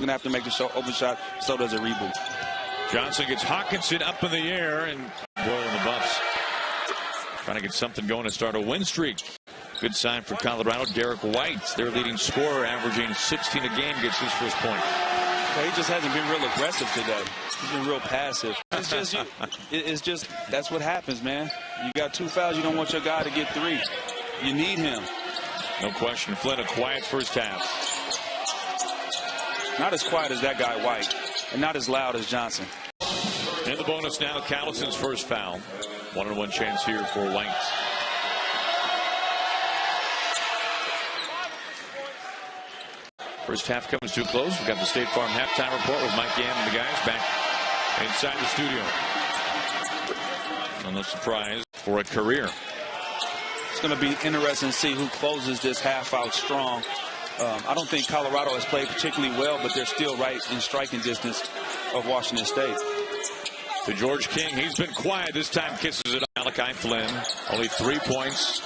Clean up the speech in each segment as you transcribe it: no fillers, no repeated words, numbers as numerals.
going to have to make the open shot. So does a reboot. Johnson gets Hawkinson up in the air, and Boyle and the Buffs trying to get something going to start a win streak. Good sign for Colorado. Derrick White, their leading scorer, averaging 16 a game, gets his first point. Well, he just hasn't been real aggressive today. He's been real passive. It's just that's what happens, man. You got 2 fouls. You don't want your guy to get 3. You need him. No question. Flynn, a quiet first half. Not as quiet as that guy White, and not as loud as Johnson. In the bonus now, Callison's first foul. 1-on-1 chance here for White. First half comes to a close. We've got the State Farm halftime report with Mike Gann and the guys back inside the studio. So no surprise for a career. It's going to be interesting to see who closes this half out strong. I don't think Colorado has played particularly well, but they're still right in striking distance of Washington State. To George King, he's been quiet. This time kisses it up. Malachi Flynn, only 3 points.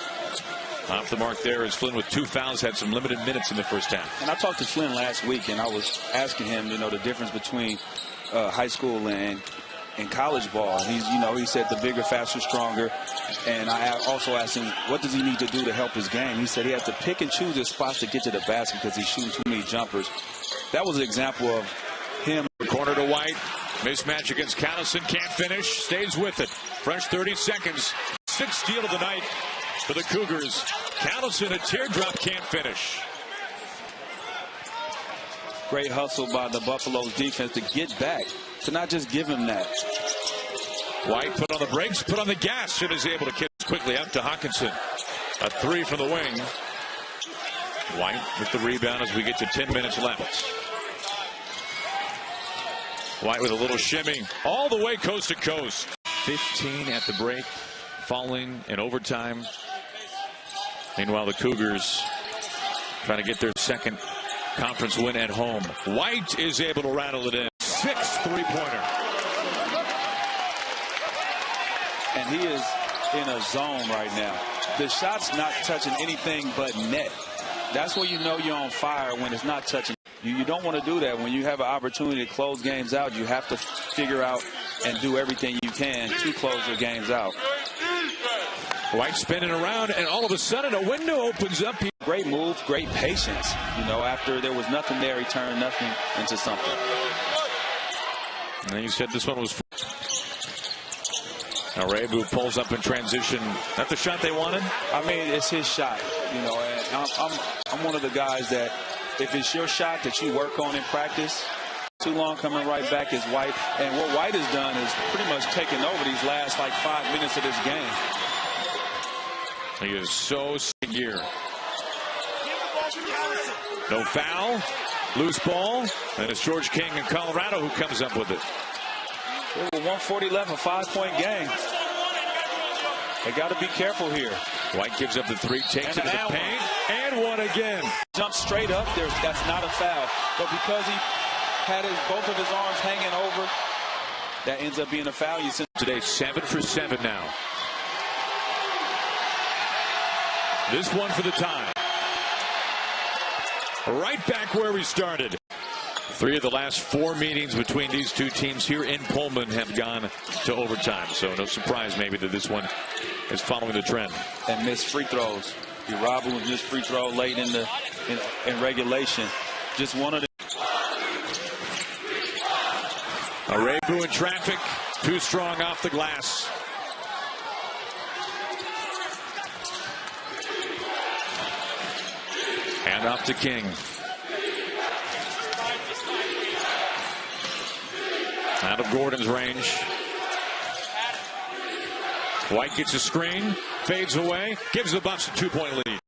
Off the mark there is Flynn with 2 fouls, had some limited minutes in the first half. And I talked to Flynn last week, and I was asking him, the difference between high school and college ball. He said the bigger, faster, stronger. And I also asked him, what does he need to do to help his game? He said he has to pick and choose his spots to get to the basket because he's shooting too many jumpers. That was an example of him. Corner to White. Mismatch against Callison. Can't finish. Stays with it. Fresh 30 seconds. 6th steal of the night for the Cougars. Callison, a teardrop, can't finish. Great hustle by the Buffalo's defense to get back, to not just give him that. White put on the brakes, put on the gas, and is able to kick quickly out to Hawkinson. A 3 from the wing. White with the rebound as we get to 10 minutes left. White with a little shimmy all the way coast to coast. 15 at the break, falling in overtime. Meanwhile, the Cougars trying to get their second conference win at home. White is able to rattle it in. 6th three-pointer. And he is in a zone right now. The shot's not touching anything but net. That's where you know you're on fire, when it's not touching. You don't want to do that. When you have an opportunity to close games out, you have to figure out and do everything you can to close your games out. White spinning around, and all of a sudden a window opens up. Great move, great patience. After there was nothing there, he turned nothing into something. And you said this one was. Now Rebu pulls up in transition. That the shot they wanted? I mean, it's his shot. And I'm one of the guys that if it's your shot that you work on in practice, too long coming right back is White. And what White has done is pretty much taken over these last 5 minutes of this game. He is so gear. No foul. Loose ball. And it's George King in Colorado who comes up with it. They were 140 left, a 5-point game. They got to be careful here. White gives up the 3, takes it to the paint, and one again. Jumps straight up there. That's not a foul. But because he had both of his arms hanging over, that ends up being a foul. Today, 7 for 7 now. This one for the tie. Right back where we started. 3 of the last 4 meetings between these two teams here in Pullman have gone to overtime. So no surprise maybe that this one is following the trend. And missed free throws. Robin with missed free throw late in regulation. Just one of the. Rebu in traffic. Too strong off the glass. Hand off to King. Out of Gordon's range. White gets a screen, fades away, gives the Buffs a 2-point lead.